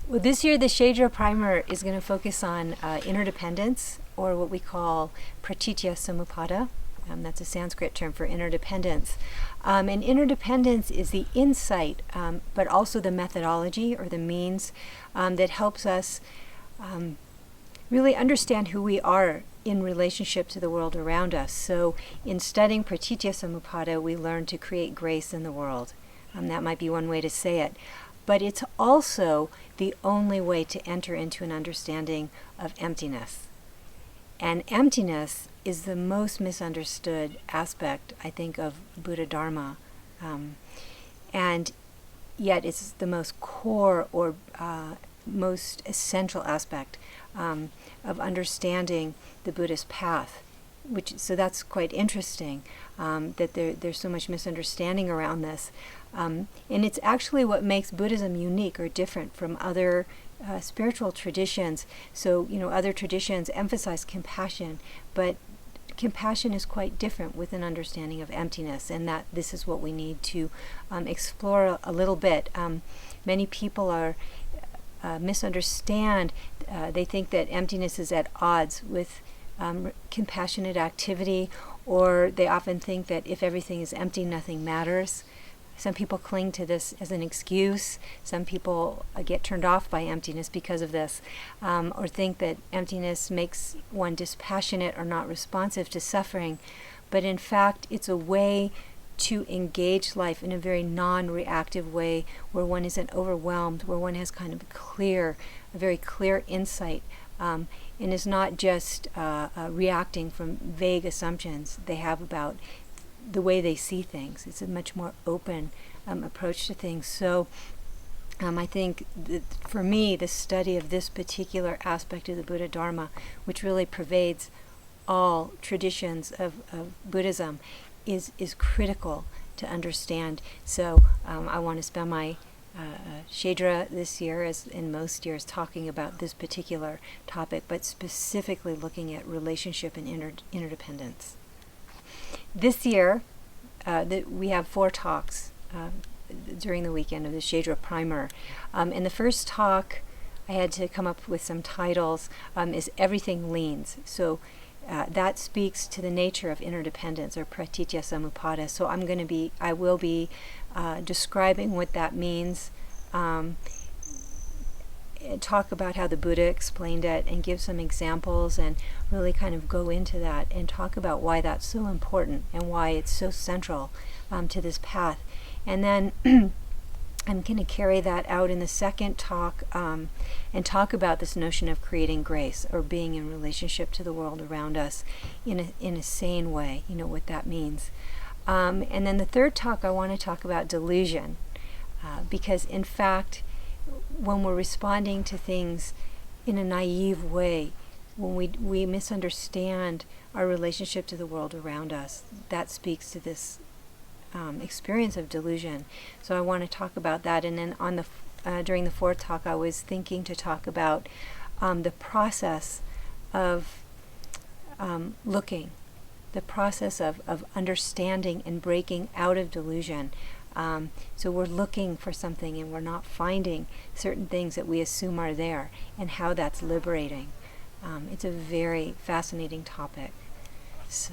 Well, this year the Shadra primer is going to focus on interdependence, or what we call pratitya samuppada. That's a Sanskrit term for interdependence. And interdependence is the insight, but also the methodology or the means that helps us really understand who we are in relationship to the world around us. So in studying pratitya samuppada, we learn to create grace in the world. That might be one way to say it. But it's also the only way to enter into an understanding of emptiness. And emptiness is the most misunderstood aspect, I think, of Buddha Dharma. And yet it's the most core or most essential aspect of understanding the Buddhist path. So that's quite interesting, that there's so much misunderstanding around this. And it's actually what makes Buddhism unique or different from other spiritual traditions. So, other traditions emphasize compassion, but compassion is quite different with an understanding of emptiness, and that this is what we need to explore a little bit. Many people are misunderstand. They think that emptiness is at odds with compassionate activity, or they often think that if everything is empty, nothing matters. Some people cling to this as an excuse. Some people get turned off by emptiness because of this, or think that emptiness makes one dispassionate or not responsive to suffering. But in fact, it's a way to engage life in a very non-reactive way, where one isn't overwhelmed, where one has kind of a very clear insight, and is not just reacting from vague assumptions they have about the way they see things. It's a much more open approach to things. So I think that for me, the study of this particular aspect of the Buddha Dharma, which really pervades all traditions of Buddhism, is critical to understand. So I want to spend my Shadra this year, as in most years, talking about this particular topic, but specifically looking at relationship and interdependence. This year, we have 4 talks during the weekend of the Shadra primer. In the first talk, I had to come up with some titles, is Everything Leans. So that speaks to the nature of interdependence, or pratitya samuppada. So I will be describing what that means, talk about how the Buddha explained it, and give some examples, and really kind of go into that and talk about why that's so important and why it's so central to this path. And then I'm going to carry that out in the second talk, and talk about this notion of creating grace, or being in relationship to the world around us in a sane way, what that means. And then the third talk, I want to talk about delusion, because in fact, when we're responding to things in a naive way, when we misunderstand our relationship to the world around us, that speaks to this experience of delusion. So I want to talk about that. And then during the fourth talk, I was thinking to talk about the process of looking, the process of understanding and breaking out of delusion. So we're looking for something and we're not finding certain things that we assume are there, and how that's liberating. It's a very fascinating topic. So